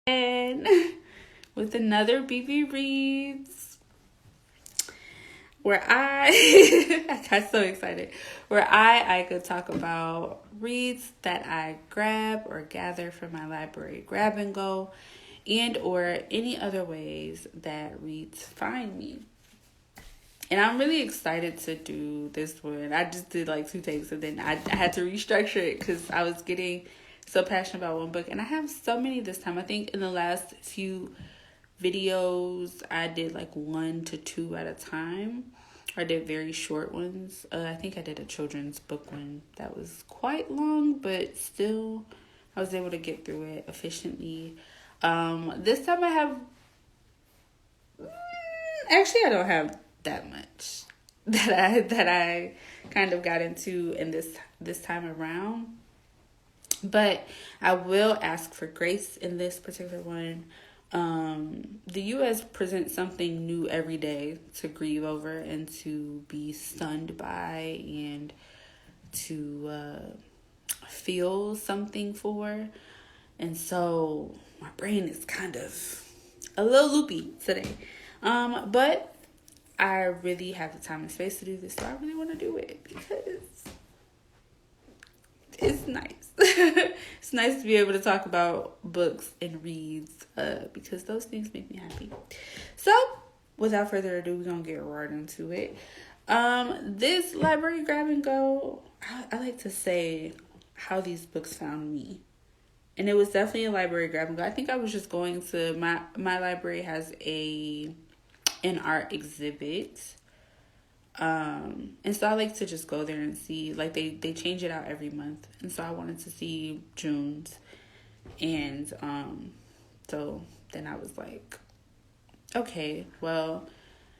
And with another BB Reads, where I got so excited, where I could talk about reads that I grab or gather from my library grab and go, and or any other ways that reads find me. And I'm really excited to do this one. I just did like 2 takes, and then I had to restructure it because I was getting so passionate about one book. And I have so many this time. I think in the last few videos, I did like 1 to 2 at a time. I did very short ones. I think I did a children's book one that was quite long, but still I was able to get through it efficiently. This time I have... Actually, I don't have that much that I kind of got into in this time around, but I will ask for grace in this particular one. The U.S. presents something new every day to grieve over and to be stunned by and to feel something for, and so my brain is kind of a little loopy today, but I really have the time and space to do this, so I really want to do it because it's nice. It's nice to be able to talk about books and reads because those things make me happy. So, without further ado, we're going to get right into it. This library grab and go, I like to say how these books found me. And it was definitely a library grab and go. I think I was just going to, my library has an art exhibit, and so I like to just go there and see, like they change it out every month, and so I wanted to see June's, and so then I was like, okay, well,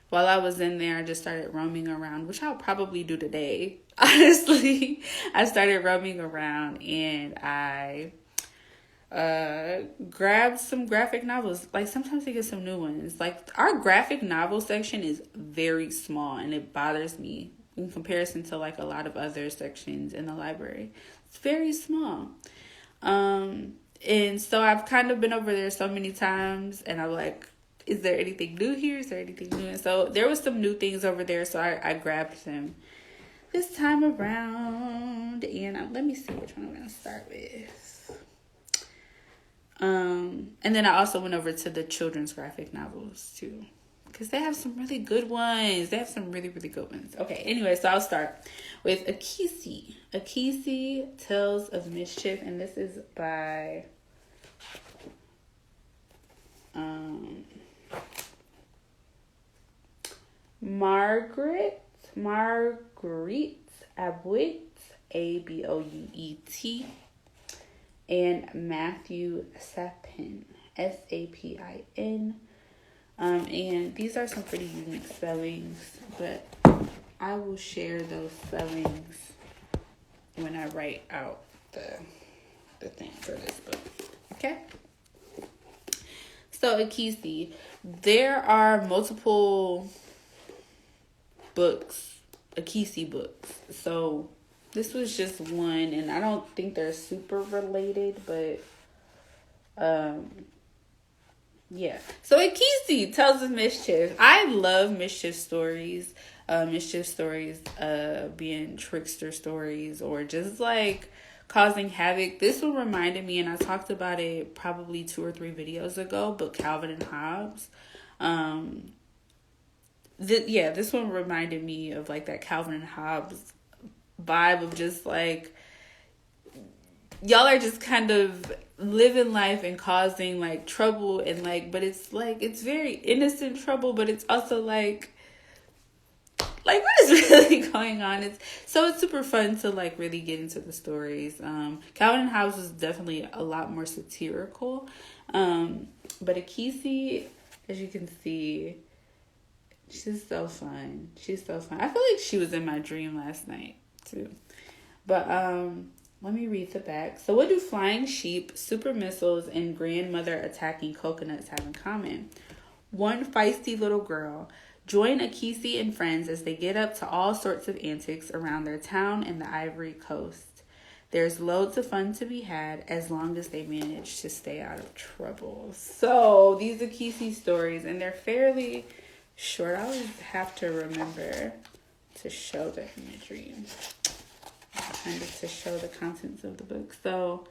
while I was in there, I just started roaming around, which I'll probably do today. Honestly, I started roaming around, and I grabbed some graphic novels. Like sometimes they get some new ones. Like our graphic novel section is very small, and it bothers me in comparison to like a lot of other sections in the library. It's very small. And so I've kind of been over there so many times, and I'm like, is there anything new here? Is there anything new? And so there was some new things over there, so I grabbed them this time around. And let me see which one I'm going to start with. And then I also went over to the children's graphic novels too, because they have some really good ones. They have some really, really good ones. Okay, anyway, so I'll start with Akissi. Akissi Tales of Mischief, and this is by Marguerite Abouet, Abouet, and Matthew Sapin, Sapin. And these are some pretty unique spellings, but I will share those spellings when I write out the thing for this book. Okay? So Akissi, there are multiple books, Akissi books. So this was just one, and I don't think they're super related, but yeah. So Akissi Tales of Mischief. I love mischief stories. Mischief stories being trickster stories or just like causing havoc. This one reminded me, and I talked about it probably 2 or 3 videos ago, but Calvin and Hobbes. This one reminded me of like that Calvin and Hobbes vibe of just like y'all are just kind of living life and causing like trouble, and like, but it's like it's very innocent trouble, but it's also like what is really going on? It's super fun to like really get into the stories. Calvin and Hobbes was definitely a lot more satirical, but Akissi, as you can see, she's so fun. I feel like she was in my dream last night too. But let me read the back. So what do flying sheep, super missiles, and grandmother attacking coconuts have in common? One feisty little girl. Join Akissi and friends as they get up to all sorts of antics around their town and the Ivory Coast. There's loads of fun to be had as long as they manage to stay out of trouble. So these Akissi stories, and they're fairly short. I always have to remember to show the imagery, kind of to show the contents of the book. So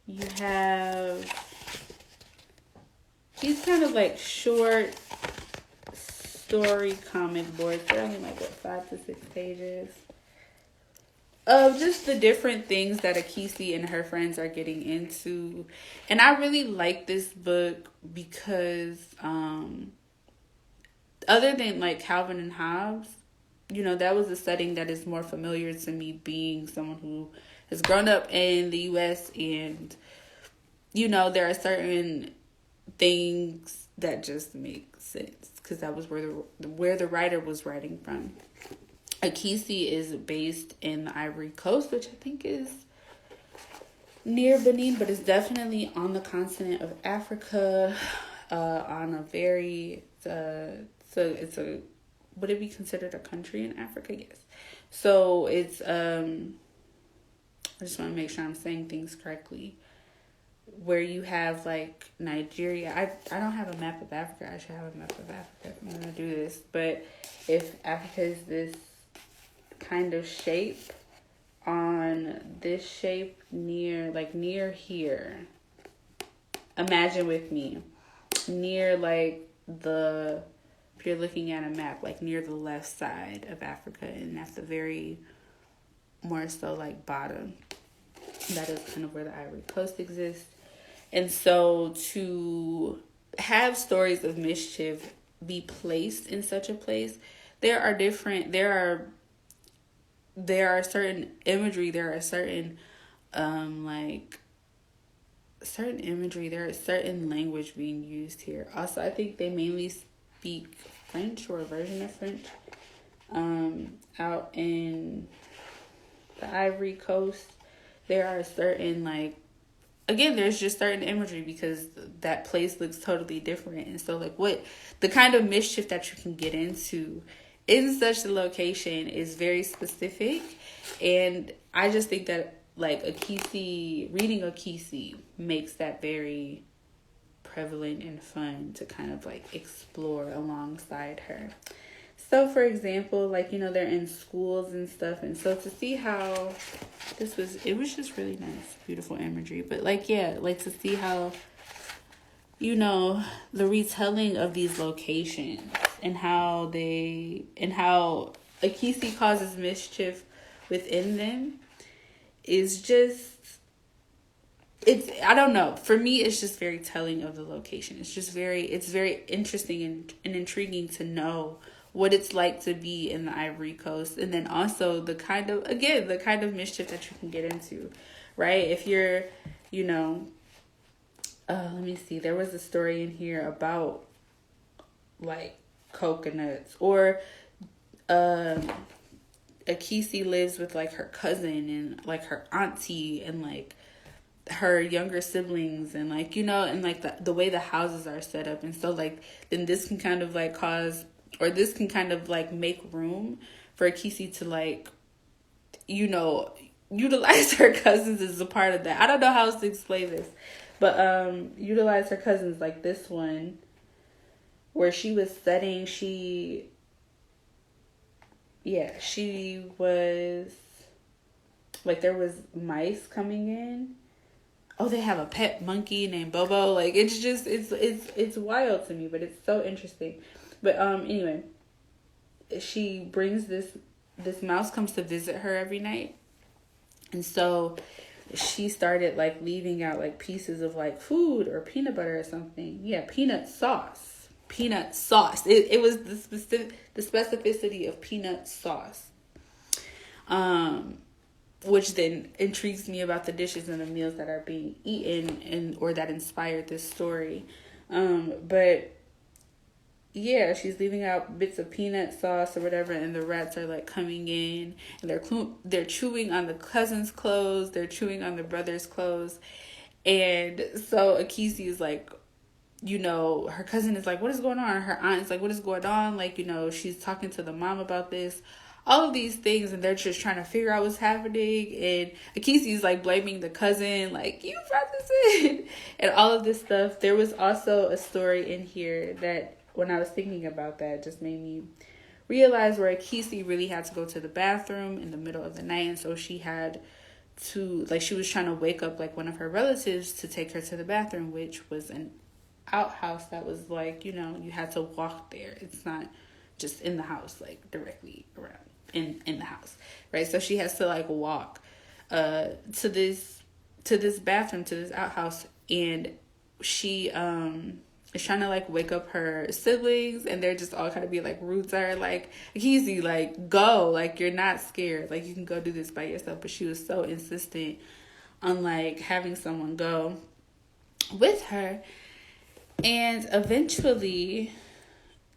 you have these kind of like short story comic boards. They're only like 5 to 6 pages of just the different things that Akissi and her friends are getting into. And I really like this book because other than like Calvin and Hobbes, you know, that was a setting that is more familiar to me, being someone who has grown up in the US, and you know, there are certain things that just make sense because that was where the writer was writing from. Akissi is based in the Ivory Coast, which I think is near Benin, but it's definitely on the continent of Africa, on a very, would it be considered a country in Africa? Yes. So it's, I just want to make sure I'm saying things correctly, where you have like Nigeria. I don't have a map of Africa. I should have a map of Africa if I'm going to do this. But if Africa is this kind of shape, on this shape near here, imagine with me, near like if you're looking at a map, like near the left side of Africa, and at the very more so like bottom, that is kind of where the Ivory Coast exists. And so to have stories of mischief be placed in such a place, there are certain imagery, there are certain certain imagery, there is certain language being used here. Also, I think they mainly speak French, or a version of French, out in the Ivory Coast. There are certain there's just certain imagery because that place looks totally different. And so what the kind of mischief that you can get into in such a location is very specific. And I just think that reading Akissi makes that very prevalent and fun to kind of explore alongside her. So for example, they're in schools and stuff, and so to see how it was just really nice, beautiful imagery. But to see how, the retelling of these locations and how Akissi causes mischief within them is just, I don't know. For me, it's just very telling of the location. It's very interesting and intriguing to know what it's like to be in the Ivory Coast. And then also the kind of mischief that you can get into, right? If you're, let me see. There was a story in here about coconuts, or Akissi lives with her cousin and her auntie and her younger siblings, and and the way the houses are set up. And so then this can kind of cause, or this can kind of make room for Akissi to utilize her cousins as a part of that. I don't know how else to explain this, but utilize her cousins, this one where she was studying. She was there was mice coming in. Oh, they have a pet monkey named Bobo. It's wild to me, but it's so interesting. But anyway, she brings this mouse comes to visit her every night. And so she started leaving out pieces of food or peanut butter or something. Yeah, peanut sauce. It was the specificity of peanut sauce. Which then intrigues me about the dishes and the meals that are being eaten or that inspired this story. But yeah, she's leaving out bits of peanut sauce or whatever, and the rats are coming in, and they're chewing on the cousin's clothes, they're chewing on the brother's clothes. And so Akissi is her cousin is what is going on? Her aunt is what is going on? She's talking to the mom about this. all of these things, and they're just trying to figure out what's happening. And Akissi's like blaming the cousin, like, you brought this in, and all of this stuff. There was also a story in here that, when I was thinking about that, just made me realize where Akissi really had to go to the bathroom in the middle of the night, and so she had to, like, she was trying to wake up like one of her relatives to take her to the bathroom, which was an outhouse that was like, you know, you had to walk there. It's not just in the house, like directly around in the house, right? So she has to like walk to this bathroom, to this outhouse, and she is trying to like wake up her siblings, and they're just all kind of be like rude to her, like, Akissi, like, go, like, you're not scared, like, you can go do this by yourself. But she was so insistent on like having someone go with her, and eventually,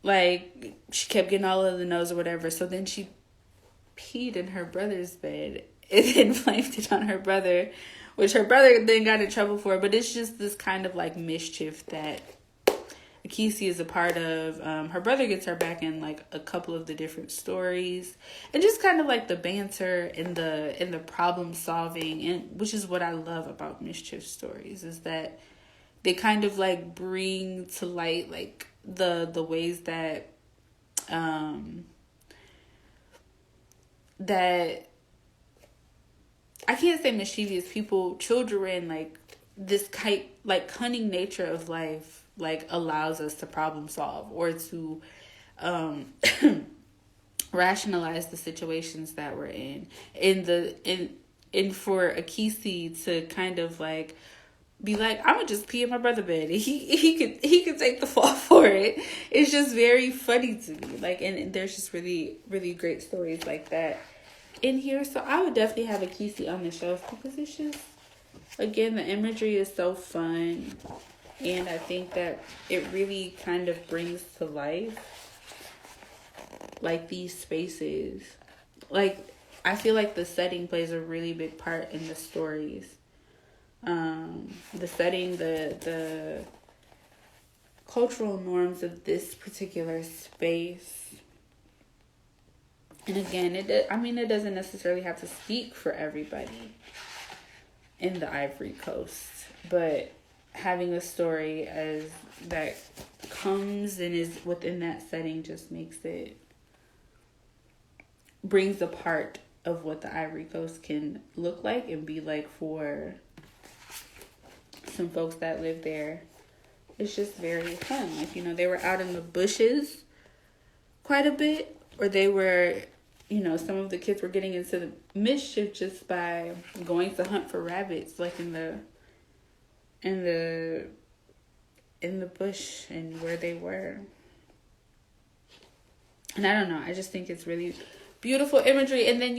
like, she kept getting all of the no's or whatever. So then she peed in her brother's bed and then blamed it on her brother, which her brother then got in trouble for. But it's just this kind of like mischief that Akissi is a part of. Her brother gets her back in like a couple of the different stories, and just kind of like the banter and the problem solving, and which is what I love about Mischief stories, is that they kind of like bring to light like the ways that that I can't say mischievous people, children, like this cunning nature of life, like allows us to problem solve or to rationalize the situations that we're in. And for Akissi to kind of like be like, I'm gonna just pee in my brother's bed. He could take the fall for it. It's just very funny to me. Like, and there's just really, really great stories like that in here. So I would definitely have Akissi on the shelf, because it's just, again, the imagery is so fun, and I think that it really kind of brings to life like these spaces. Like, I feel like the setting plays a really big part in the stories. The setting, the cultural norms of this particular space. And again, it doesn't necessarily have to speak for everybody in the Ivory Coast, but having a story as that comes and is within that setting just brings a part of what the Ivory Coast can look like and be like for some folks that live there. It's just very fun. Like, you know, they were out in the bushes quite a bit, or they were, you know, some of the kids were getting into the mischief just by going to hunt for rabbits, like in the bush and where they were. And I don't know, I just think it's really beautiful imagery. And then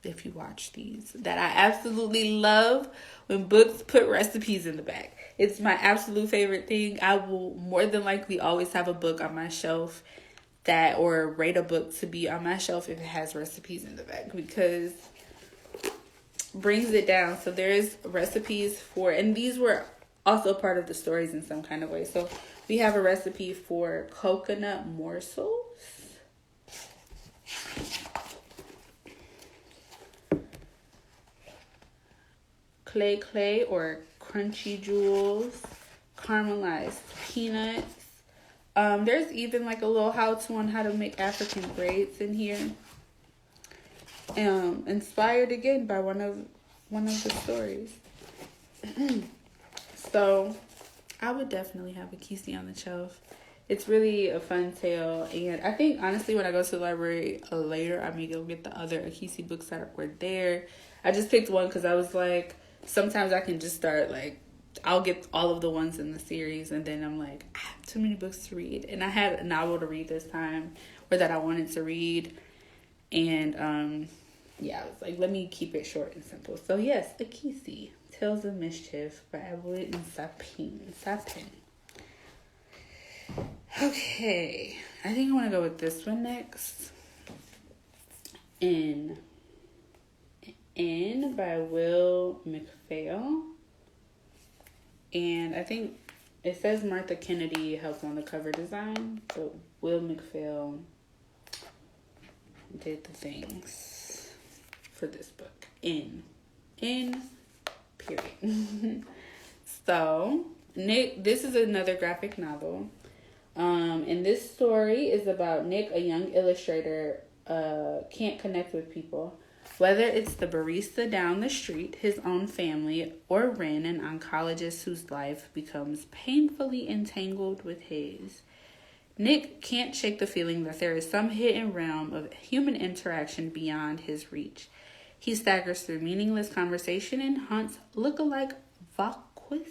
if you watch these, that I absolutely love when books put recipes in the back. It's my absolute favorite thing. I will more than likely always have a book on my shelf or rate a book to be on my shelf if it has recipes in the back, because brings it down. So there's recipes for, and these were also part of the stories in some kind of way. So we have a recipe for coconut morsels. Clay or crunchy jewels, caramelized peanuts. There's even like a little how-to on how to make African braids in here. Inspired again by one of the stories. So I would definitely have Akissi on the shelf. It's really a fun tale, and I think honestly when I go to the library later, I may go get the other Akissi books that were there. I just picked one because I was like, sometimes I can just start like, I'll get all of the ones in the series, and then I'm like, I have too many books to read. And I had a novel to read this time, or that I wanted to read. And I was like, let me keep it short and simple. So yes, Akissi, Tales of Mischief by Abouet and Sapin. Okay, I think I want to go with this one next. In by Will McPhail. And I think It says Martha Kennedy helped on the cover design, but Will McPhail did the things for this book. In period. So, Nick, this is another graphic novel. And this story is about Nick, a young illustrator, can't connect with people. Whether it's the barista down the street, his own family, or Ren, an oncologist whose life becomes painfully entangled with his. Nick can't shake the feeling that there is some hidden realm of human interaction beyond his reach. He staggers through meaningless conversation and hunts look-alike vacuous.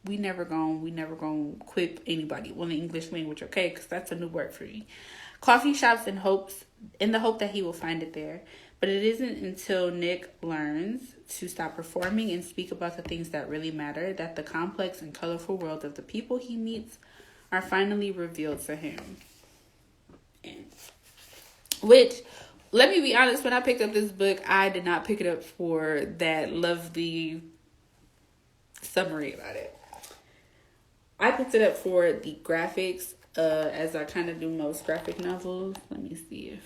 We never gonna quip anybody in the English language, okay? Because that's a new word for me. Coffee shops in the hope that he will find it there. But it isn't until Nick learns to stop performing and speak about the things that really matter that the complex and colorful world of the people he meets are finally revealed to him. Which, let me be honest, when I picked up this book, I did not pick it up for that lovely summary about it. I picked it up for the graphics, as I kind of do most graphic novels. Let me see if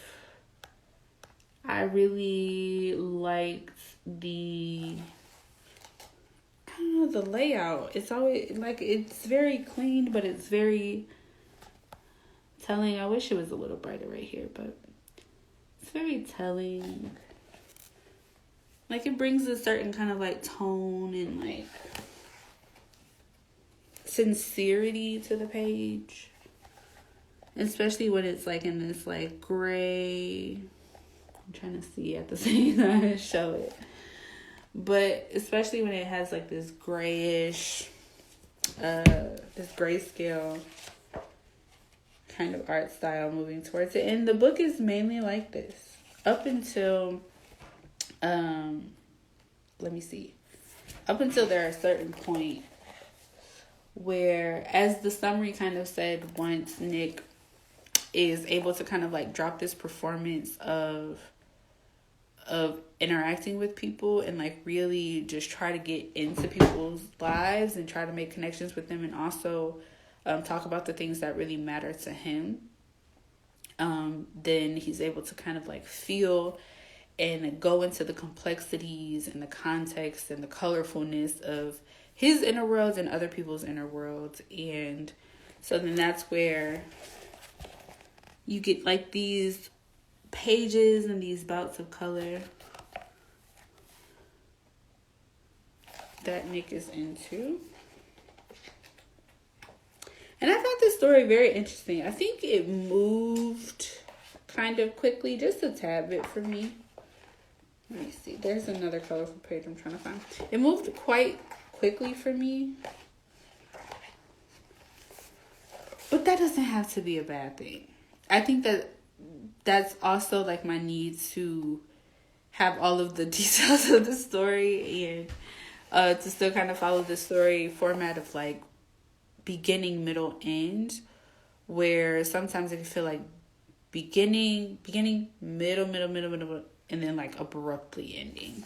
I really liked the layout. It's always like, it's very clean, but it's very telling. I wish it was a little brighter right here, but it's very telling. Like, it brings a certain kind of like tone and like sincerity to the page, especially when it's like in this like gray. I'm trying to see at the same time to show it, but especially when it has like this grayish, this grayscale kind of art style moving towards it. And the book is mainly like this up until up until there are a certain point where, as the summary kind of said, once Nick is able to kind of like drop this performance of interacting with people and like really just try to get into people's lives and try to make connections with them, and also talk about the things that really matter to him, then he's able to kind of like feel and go into the complexities and the context and the colorfulness of his inner worlds and other people's inner worlds. And so then that's where you get like these pages and these bouts of color that Nick is into. And I found this story very interesting. I think it moved kind of quickly, just a tad bit for me. Let me see. There's another colorful page I'm trying to find. It moved quite quickly for me. But that doesn't have to be a bad thing. I think that that's also like my need to have all of the details of the story, and to still kind of follow the story format of like beginning, middle, end, where sometimes it can feel like beginning, middle, and then like abruptly ending.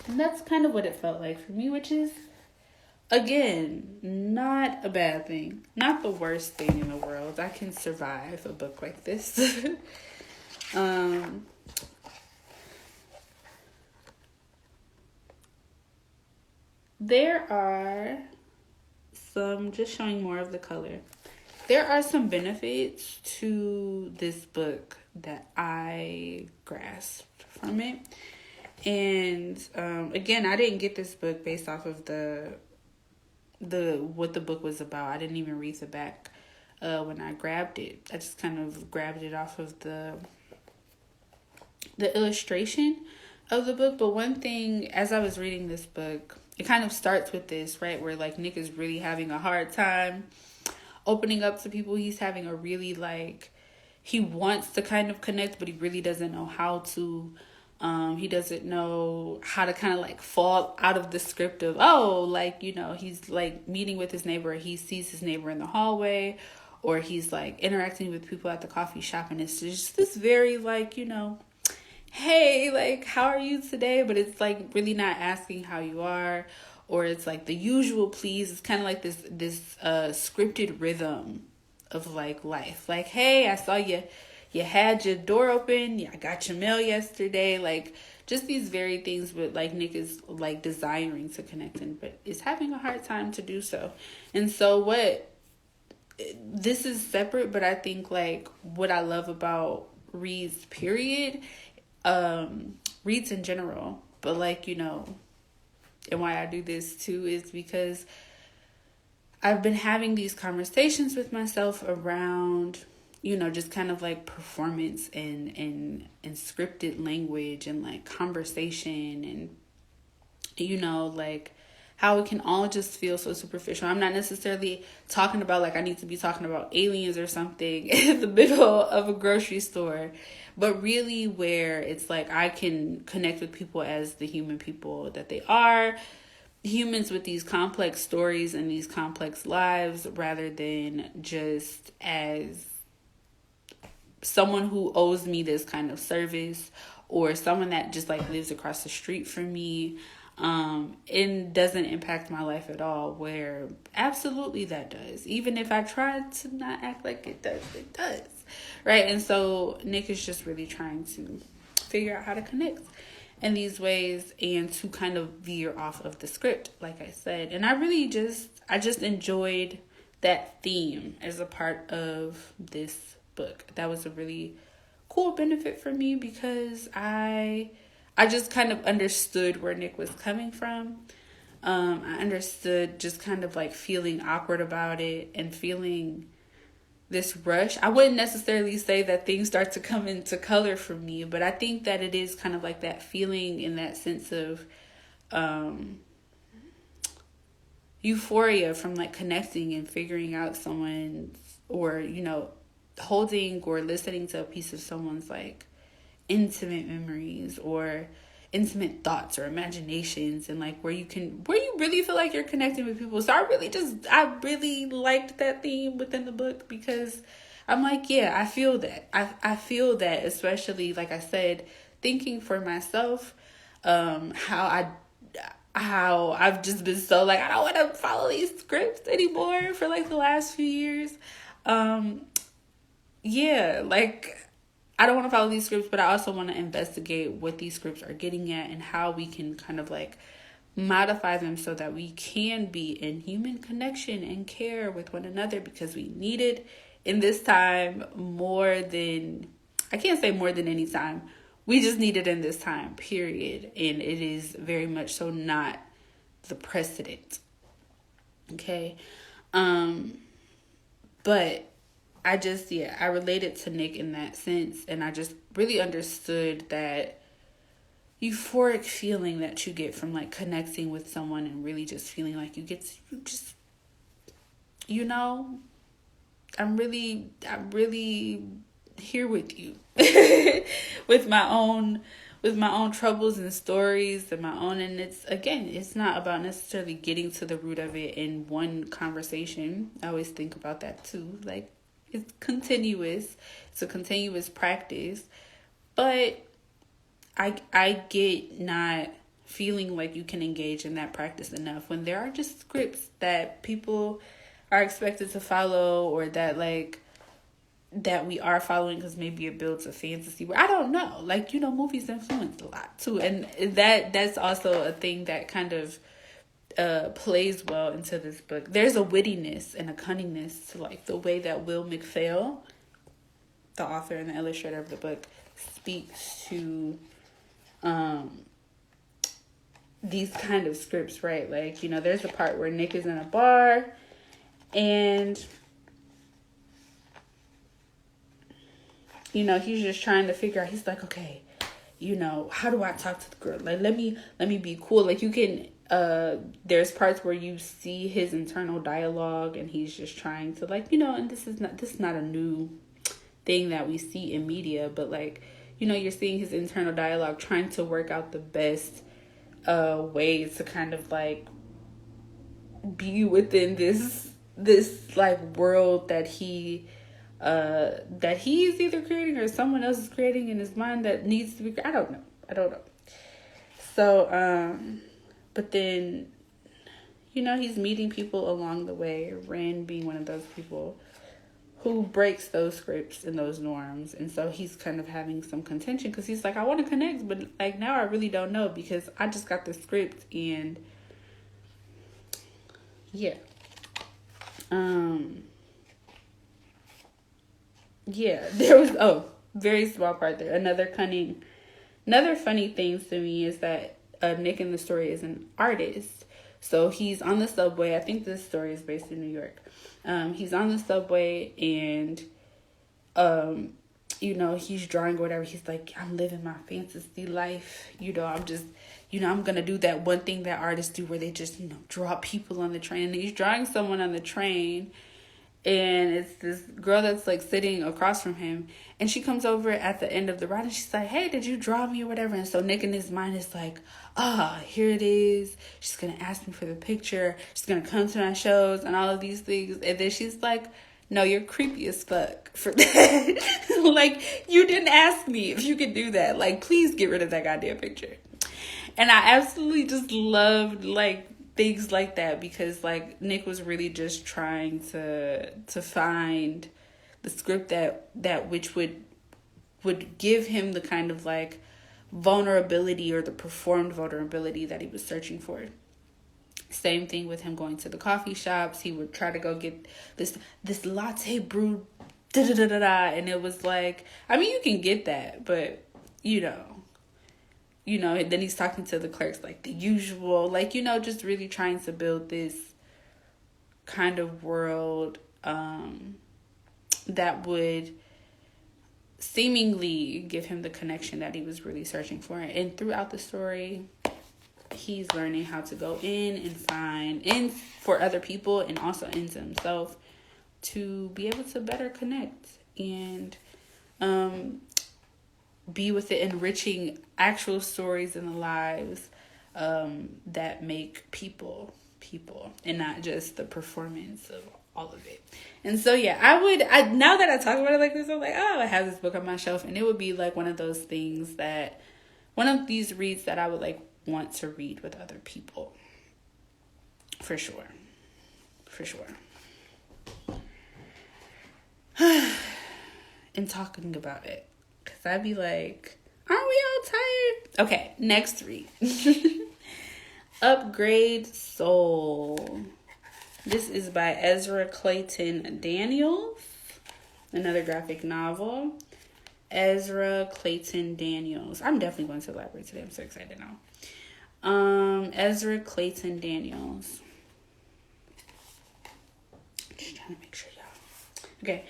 And that's kind of what it felt like for me, which is, again, not a bad thing. Not the worst thing in the world. I can survive a book like this. There are some, just showing more of the color. There are some benefits to this book that I grasped from it. And again, I didn't get this book based off of the what the book was about. I didn't even read the back when I grabbed it. I just kind of grabbed it off of the illustration of the book. But one thing, as I was reading this book, it kind of starts with this, right, where like Nick is really having a hard time opening up to people. He's having a really like, he wants to kind of connect, but he really doesn't know how to. He doesn't know how to kind of like fall out of the script of, oh, like, you know, he's like meeting with his neighbor. He sees his neighbor in the hallway, or he's like interacting with people at the coffee shop. And it's just this very like, you know, hey, like, how are you today? But it's like really not asking how you are, or it's like the usual please. It's kind of like this scripted rhythm of like life. Like, hey, I saw you had your door open. Yeah, I got your mail yesterday. Like, just these very things, but like Nick is like desiring to connect in, but is having a hard time to do so. And so what this is separate, but I think like what I love about reads period, reads in general, but like, and why I do this too is because I've been having these conversations with myself around, just kind of like performance and scripted language and like conversation and, like how it can all just feel so superficial. I'm not necessarily talking about like I need to be talking about aliens or something in the middle of a grocery store, but really where it's like I can connect with people as the human people that they are, humans with these complex stories and these complex lives, rather than just as someone who owes me this kind of service or someone that just like lives across the street from me. It doesn't impact my life at all, where absolutely that does. Even if I try to not act like it does, it does. Right? And so Nick is just really trying to figure out how to connect in these ways and to kind of veer off of the script, like I said. And I just enjoyed that theme as a part of this book. That was a really cool benefit for me because I just kind of understood where Nick was coming from. I understood just kind of like feeling awkward about it and feeling this rush. I wouldn't necessarily say that things start to come into color for me, but I think that it is kind of like that feeling in that sense of euphoria from like connecting and figuring out someone, or, holding or listening to a piece of someone's like intimate memories or intimate thoughts or imaginations, and like where you really feel like you're connecting with people. So I really liked that theme within the book because I'm like, yeah, I feel that. I feel that, especially like I said, thinking for myself, how I've just been so like, I don't want to follow these scripts anymore for like the last few years. Yeah, like I don't want to follow these scripts, but I also want to investigate what these scripts are getting at and how we can kind of like modify them so that we can be in human connection and care with one another, because we need it in this time more than, I can't say more than any time. We just need it in this time, period. And it is very much so not the precedent. Okay. But I related to Nick in that sense, and I just really understood that euphoric feeling that you get from like connecting with someone and really just feeling like I'm really here with you with my own troubles and stories and my own, and it's not about necessarily getting to the root of it in one conversation. I always think about that too, like it's continuous. It's a continuous practice. But I get not feeling like you can engage in that practice enough when there are just scripts that people are expected to follow, or that we are following because maybe it builds a fantasy where I don't know. Like, movies influence a lot too. And that's also a thing that kind of plays well into this book. There's a wittiness and a cunningness to like the way that Will McPhail, the author and the illustrator of the book, speaks to these kind of scripts, right? Like, there's a part where Nick is in a bar and he's just trying to figure out, he's like, okay, how do I talk to the girl? Like, let me be cool. Like, you can there's parts where you see his internal dialogue and he's just trying to like, and this is not a new thing that we see in media, but like, you're seeing his internal dialogue trying to work out the best ways to kind of like be within this like world that he that he's either creating or someone else is creating in his mind that needs to be. I don't know. So, but then, he's meeting people along the way. Ren being one of those people who breaks those scripts and those norms. And so he's kind of having some contention because he's like, I want to connect, but like now I really don't know because I just got the script and yeah. Yeah, there was, very small part there. Another funny thing to me is that Nick in the story is an artist. So he's on the subway. I think this story is based in New York. He's on the subway and, he's drawing or whatever. He's like, I'm living my fantasy life. I'm just, I'm going to do that one thing that artists do where they just, draw people on the train. And he's drawing someone on the train. And it's this girl that's like sitting across from him. And she comes over at the end of the ride and she's like, hey, did you draw me or whatever? And so Nick in his mind is like, here it is. She's going to ask me for the picture. She's going to come to my shows and all of these things. And then she's like, no, you're creepy as fuck for that. Like, you didn't ask me if you could do that. Like, please get rid of that goddamn picture. And I absolutely just loved, like, things like that because, like, Nick was really just trying to find the script that which would give him the kind of, like, vulnerability or the performed vulnerability that he was searching for. Same thing with him going to the coffee shops. He would try to go get this latte brewed and it was like, I mean, you can get that, but and then he's talking to the clerks like the usual, like, just really trying to build this kind of world that would seemingly give him the connection that he was really searching for. And throughout the story, he's learning how to go in and find in for other people and also into himself to be able to better connect and be with the enriching actual stories in the lives that make people and not just the performance of all of it. And so yeah, I now that I talk about it like this, I'm like, I have this book on my shelf, and it would be like one of these reads that I would like want to read with other people. For sure. And talking about it. Because I'd be like, aren't we all tired? Okay, next read. Upgrade Soul. This is by Ezra Clayton Daniels. Another graphic novel. Ezra Clayton Daniels. I'm definitely going to the library today. I'm so excited now. Ezra Clayton Daniels. Just trying to make sure, y'all. Okay.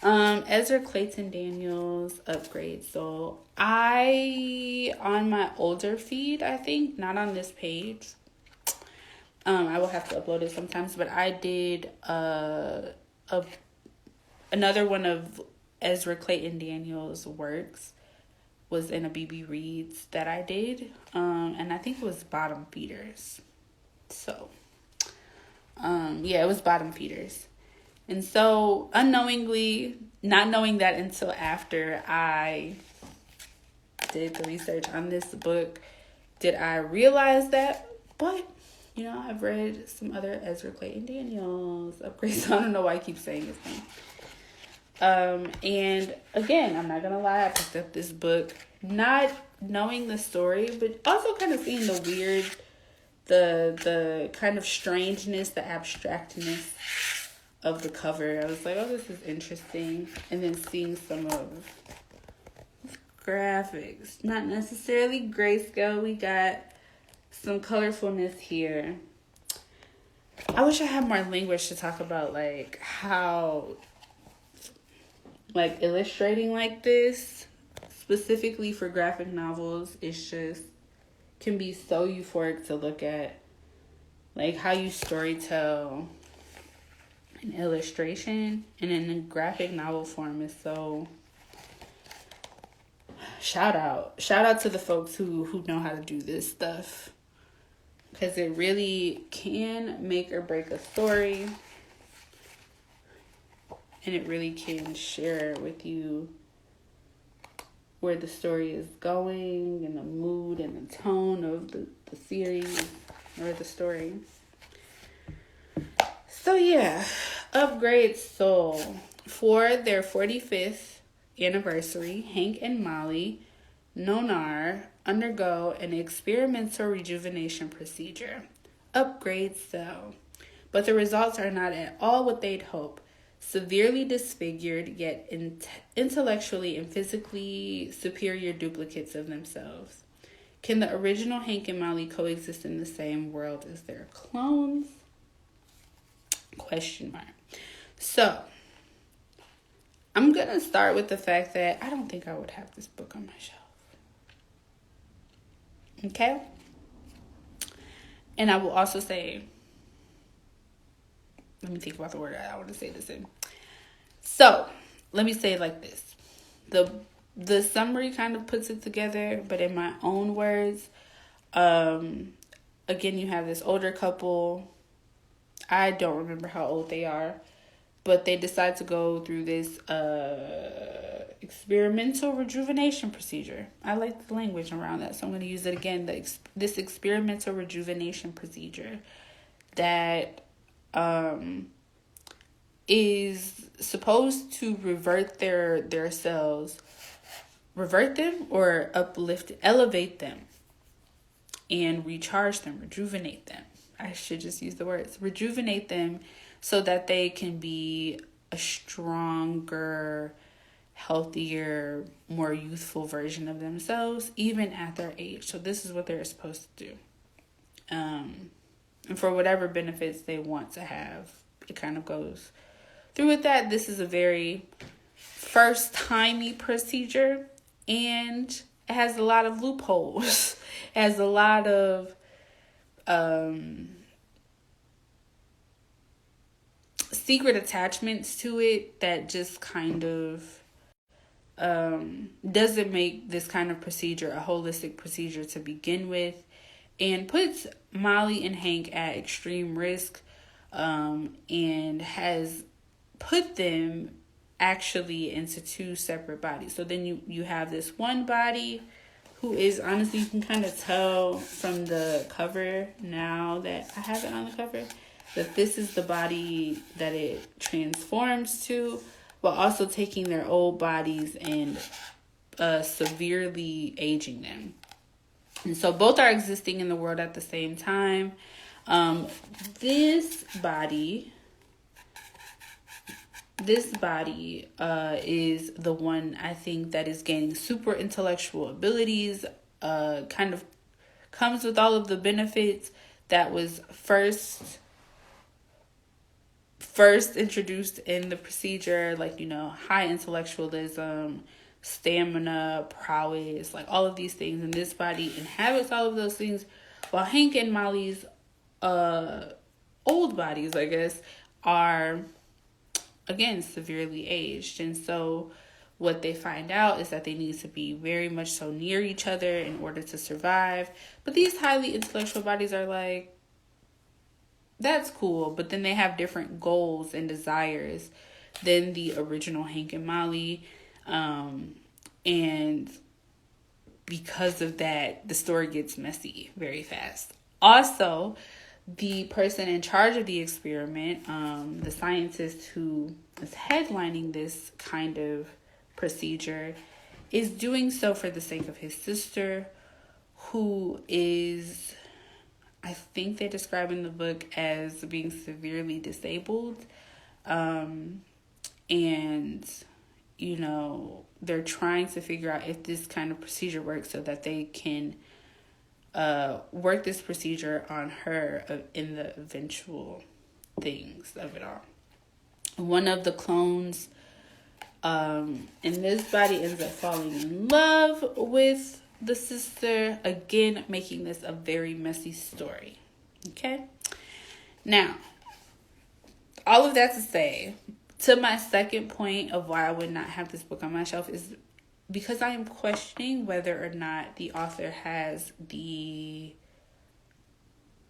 Ezra Clayton Daniels, Upgrade Soul. On my older feed, I think, not on this page. I will have to upload it sometimes, but I did another one of Ezra Clayton Daniels' works was in a BB Reads that I did, and I think it was Bottom Feeders. So, it was Bottom Feeders. And so, unknowingly, not knowing that until after I did the research on this book, did I realize that. But, I've read some other Ezra Clayton Daniels upgrades. I don't know why I keep saying his name. And again, I'm not going to lie, I picked up this book not knowing the story, but also kind of seeing the weird, the kind of strangeness, the abstractness of the cover. I was like, this is interesting. And then seeing some of graphics, not necessarily grayscale. We got some colorfulness here. I wish I had more language to talk about like how like illustrating like this specifically for graphic novels is just can be so euphoric to look at, like how you storytell an illustration and in a graphic novel form is so. Shout out to the folks who know how to do this stuff, because it really can make or break a story. and it really can share with you where the story is going and the mood and the tone of the series or the story. So yeah, Upgrade Soul. For their 45th anniversary, Hank and Molly Nonar undergo an experimental rejuvenation procedure. Upgrade Soul. But the results are not at all what they'd hope. Severely disfigured, yet intellectually and physically superior duplicates of themselves. Can the original Hank and Molly coexist in the same world as their clones? Question mark. So, I'm going to start with the fact that I don't think I would have this book on my shelf. Okay? And I will also say, let me think about the word I want to say this in. So, let me say it like this. The summary kind of puts it together, but in my own words, again, you have this older couple. I don't remember how old they are, but they decide to go through this experimental rejuvenation procedure. I like the language around that, so I'm going to use it again. This experimental rejuvenation procedure that is supposed to revert their cells, revert them or elevate them, and recharge them, rejuvenate them. I should just use the words. Rejuvenate them so that they can be a stronger, healthier, more youthful version of themselves, even at their age. So this is what they're supposed to do. And for whatever benefits they want to have, it kind of goes through with that. This is a very first-timey procedure, and it has a lot of loopholes. It has a lot of secret attachments to it that just kind of doesn't make this kind of procedure a holistic procedure to begin with, and puts Molly and Hank at extreme risk, and has put them actually into two separate bodies. So then you have this one body who is, honestly, you can kind of tell from the cover now that I have it on the cover, that this is the body that it transforms to, while also taking their old bodies and severely aging them. And so both are existing in the world at the same time. This body is the one, I think, that is gaining super intellectual abilities, kind of comes with all of the benefits that was first introduced in the procedure, like, high intellectualism, stamina, prowess, like all of these things. And this body inhabits all of those things, while Hank and Molly's old bodies, I guess, are, again, severely aged. And so what they find out is that they need to be very much so near each other in order to survive. But these highly intellectual bodies are like, that's cool, but then they have different goals and desires than the original Hank and Molly. And because of that, the story gets messy very fast. Also, the person in charge of the experiment, the scientist who is headlining this kind of procedure, is doing so for the sake of his sister, who is, I think they describe in the book as being severely disabled. And, they're trying to figure out if this kind of procedure works so that they can work this procedure on her in the eventual things of it all. One of the clones in this body ends up falling in love with the sister, again making this a very messy story. Okay? Now, all of that to say, to my second point of why I would not have this book on my shelf is because I am questioning whether or not the author has the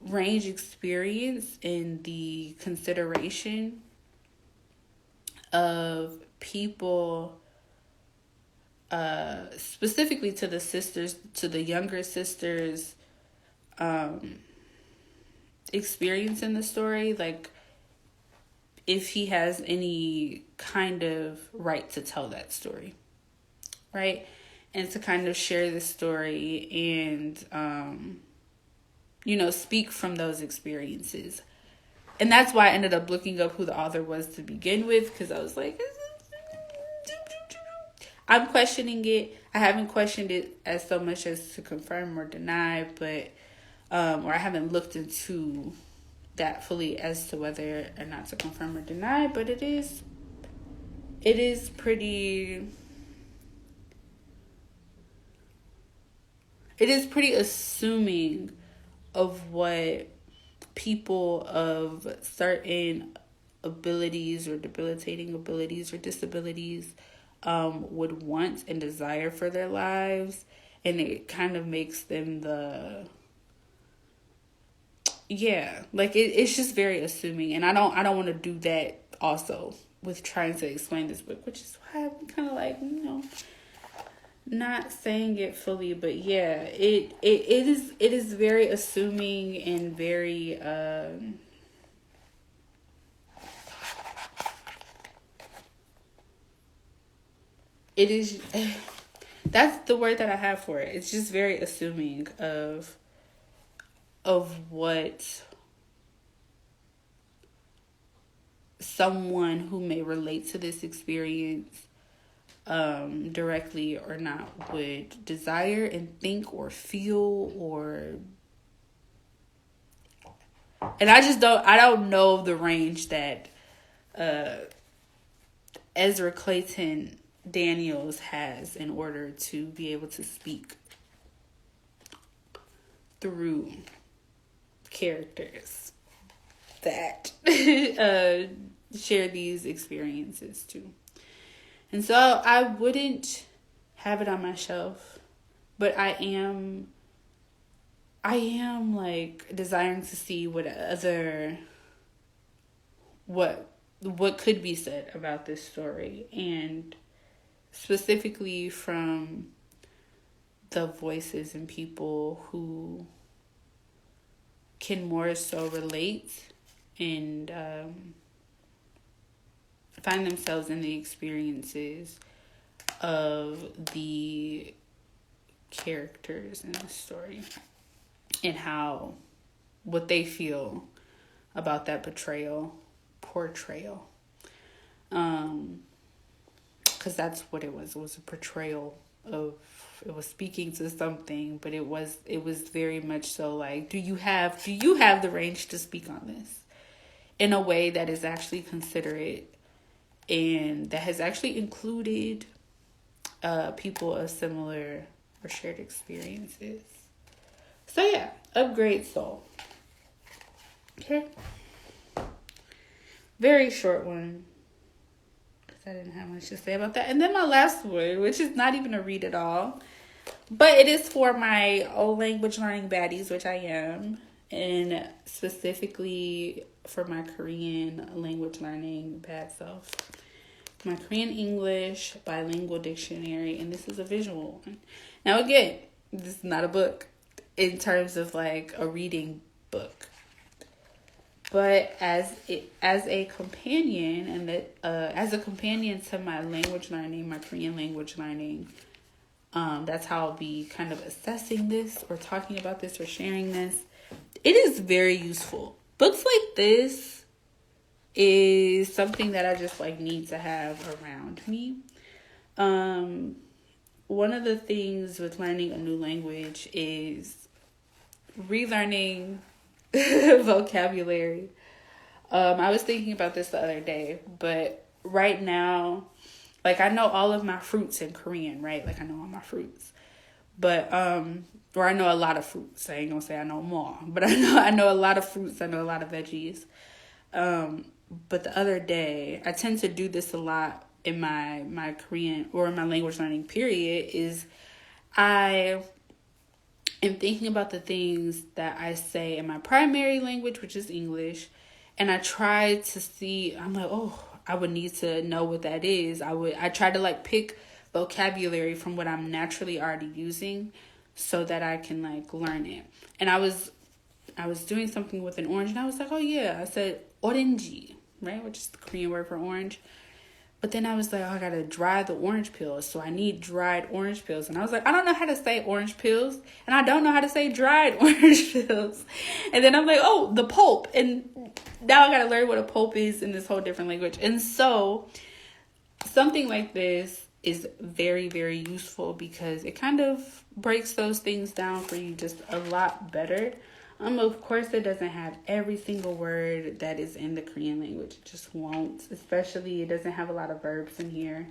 range experience in the consideration of people, specifically to the sisters, to the younger sisters, experience in the story, like if he has any kind of right to tell that story, right? And to kind of share the story and, speak from those experiences. And that's why I ended up looking up who the author was to begin with, because I was like, I'm questioning it. I haven't questioned it as so much as to confirm or deny, but, or I haven't looked into that fully as to whether or not to confirm or deny, but it is pretty assuming of what people of certain abilities or debilitating abilities or disabilities would want and desire for their lives, and it kind of makes them it's just very assuming, and I don't want to do that also with trying to explain this book, which is why I'm kind of like, not saying it fully, but yeah, it is very assuming and very it is that's the word that I have for it. It's just very assuming of what someone who may relate to this experience directly or not would desire and think or feel, and I don't know the range that Ezra Clayton Daniels has in order to be able to speak through characters that share these experiences too. And so I wouldn't have it on my shelf, but I am like desiring to see what could be said about this story, and specifically from the voices and people who can more so relate and find themselves in the experiences of the characters in the story, and what they feel about that portrayal. Because that's what it was. It was a portrayal of, it was speaking to something, but it was very much so like, do you have the range to speak on this in a way that is actually considerate and that has actually included people of similar or shared experiences. So yeah, Upgrade Soul. Okay. Very short one, because I didn't have much to say about that. And then my last one, which is not even a read at all, but it is for my old language learning baddies, which I am, and specifically for my Korean language learning bad self. My Korean English Bilingual Dictionary, and this is a visual one. Now again, this is not a book in terms of like a reading book, but as a companion, and as a companion to my language learning, my Korean language learning, that's how I'll be kind of assessing this or talking about this or sharing this. It is very useful. Books like this is something that I just like need to have around me. One of the things with learning a new language is relearning vocabulary. I was thinking about this the other day, but right now, like, I know all of my fruits in Korean, right? Like, I know all my fruits, but or I know a lot of fruits. I ain't gonna say I know more, but I know a lot of fruits. I know a lot of veggies. But the other day, I tend to do this a lot in my Korean or in my language learning period, is I am thinking about the things that I say in my primary language, which is English, and I try to see, I'm like, oh, I would need to know what that is. I try to like pick vocabulary from what I'm naturally already using so that I can like learn it. And I was doing something with an orange and I was like, oh yeah, I said orange, right? Which is the Korean word for orange. But then I was like, oh, I gotta dry the orange peels. So I need dried orange peels. And I was like, I don't know how to say orange peels. And I don't know how to say dried orange peels. And then I'm like, oh, the pulp. And now I gotta learn what a pulp is in this whole different language. And so something like this is very, very useful because it kind of breaks those things down for you just a lot better. Of course, it doesn't have every single word that is in the Korean language. It just won't. Especially, it doesn't have a lot of verbs in here.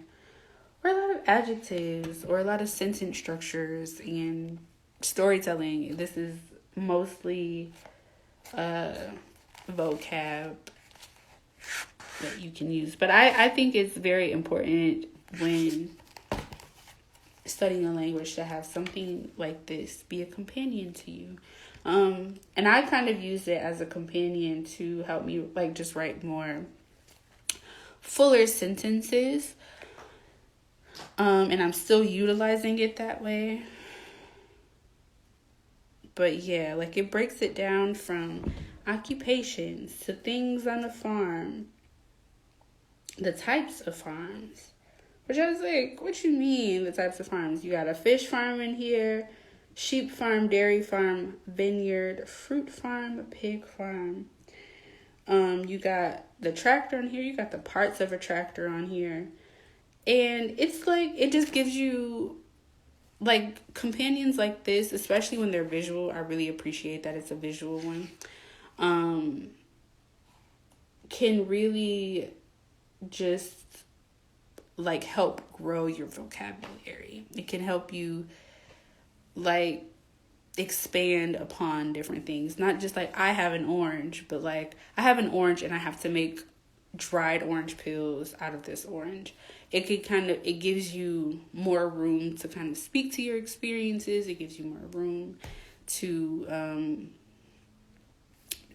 Or a lot of adjectives. Or a lot of sentence structures and storytelling. This is mostly vocab that you can use. But I think it's very important when studying a language to have something like this be a companion to you. And I kind of use it as a companion to help me like just write more fuller sentences. And I'm still utilizing it that way. But yeah, like it breaks it down from occupations to things on the farm, the types of farms. Which I was like, what you mean the types of farms? You got a fish farm in here, sheep farm, dairy farm, vineyard, fruit farm, pig farm. You got the tractor on here. You got the parts of a tractor on here. And it's like, it just gives you like companions like this, especially when they're visual. I really appreciate that it's a visual one. Can really just like help grow your vocabulary. It can help you like expand upon different things. Not just like I have an orange, but like I have an orange and I have to make dried orange peels out of this orange. It gives you more room to kind of speak to your experiences. It gives you more room to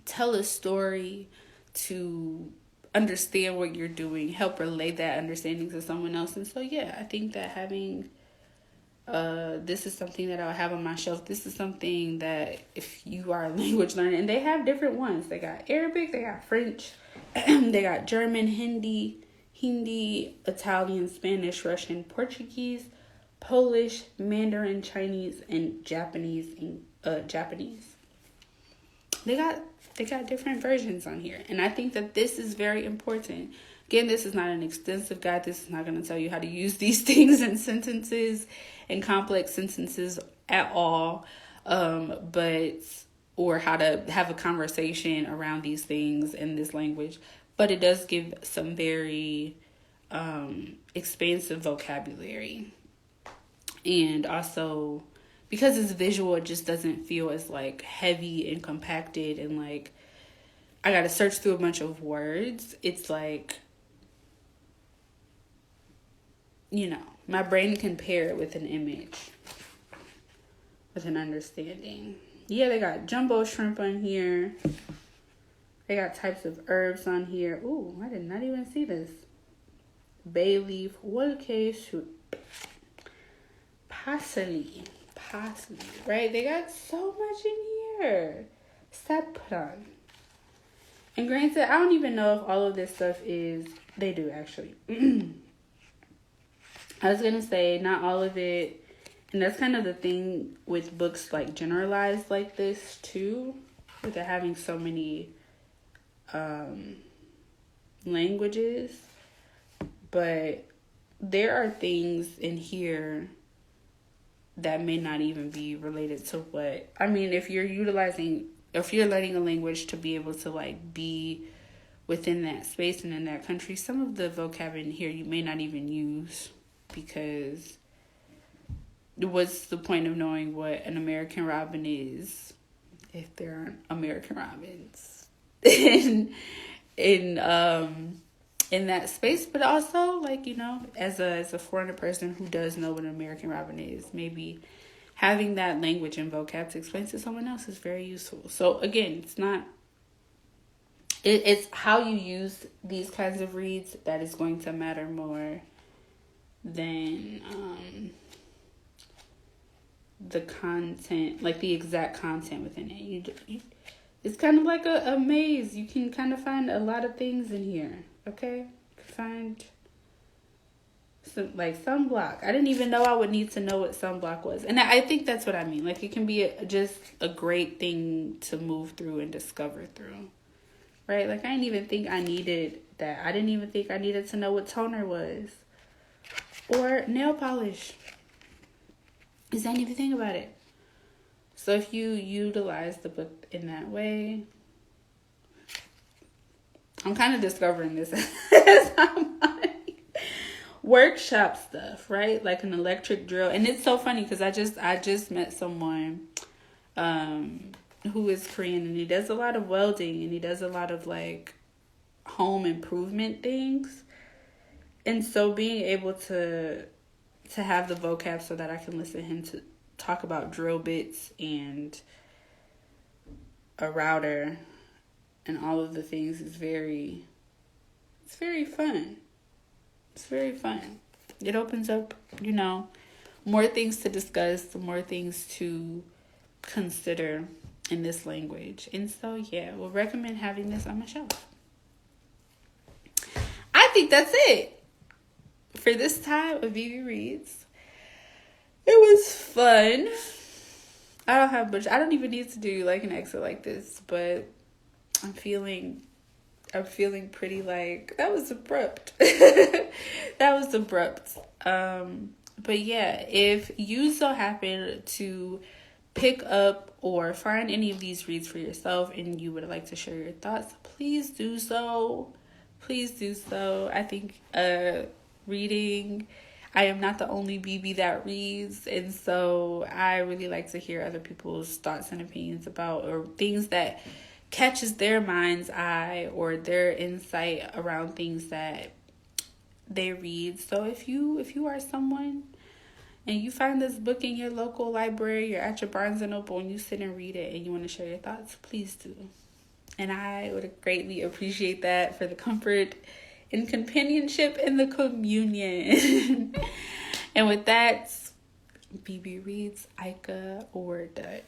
tell a story, to understand what you're doing, help relay that understanding to someone else. And so yeah, I think that having this is something that I'll have on my shelf. This is something that if you are a language learner, and they have different ones. They got Arabic, they got French, they got German, Hindi, Italian, Spanish, Russian, Portuguese, Polish, Mandarin, Chinese, and Japanese. They got different versions on here. And I think that this is very important. Again, this is not an extensive guide. This is not going to tell you how to use these things in sentences and complex sentences at all. Or how to have a conversation around these things in this language. But it does give some very expansive vocabulary. And also, because it's visual, it just doesn't feel as like heavy and compacted and like I gotta search through a bunch of words. It's like, you know, my brain can pair it with an image, with an understanding. Yeah, they got jumbo shrimp on here. They got types of herbs on here. Ooh, I did not even see this. Bay leaf, parsley, right? They got so much in here. Sapin. And granted, I don't even know if all of this stuff is... They do, actually. I was going to say, not all of it. And that's kind of the thing with books, like, generalized like this, too. With it having so many languages. But there are things in here that may not even be related to what... I mean, if you're learning a language to be able to like be within that space and in that country, some of the vocab in here you may not even use, because what's the point of knowing what an American robin is if there aren't American robins in that space? But also, like, you know, as a foreigner person who does know what an American robin is, maybe having that language and vocab to explain to someone else is very useful. So again, it's not it's how you use these kinds of reads that is going to matter more than the content, like the exact content within it. It's kind of like a maze. You can kind of find a lot of things in here. Okay, you can find some, like, sunblock. I didn't even know I would need to know what sunblock was, and I think that's what I mean. Like, it can be just a great thing to move through and discover through, right? Like, I didn't even think I needed that. I didn't even think I needed to know what toner was or nail polish. I didn't even think about it. So if you utilize the book in that way, I'm kind of discovering this as I'm workshop stuff, right? Like an electric drill. And it's so funny because I just met someone who is Korean, and he does a lot of welding, and he does a lot of like home improvement things. And so being able to have the vocab so that I can listen to him to talk about drill bits and a router and all of the things is very fun. It's very fun. It opens up, more things to discuss, more things to consider in this language. And so, yeah, we'll recommend having this on my shelf. I think that's it for this time of BB Reads. It was fun. I don't even need to do like an exit like this, but I'm feeling pretty like that was abrupt. That was abrupt. But yeah, if you so happen to pick up or find any of these reads for yourself and you would like to share your thoughts, please do so. Please do so. I think reading, I am not the only BB that reads, and so I really like to hear other people's thoughts and opinions about, or things that catches their mind's eye or their insight around things that they read. So if you are someone and you find this book in your local library, you're at your Barnes & Noble and you sit and read it and you want to share your thoughts, please do. And I would greatly appreciate that for the comfort and companionship and the communion. And with that, BB Reads, eye-kuh, or done.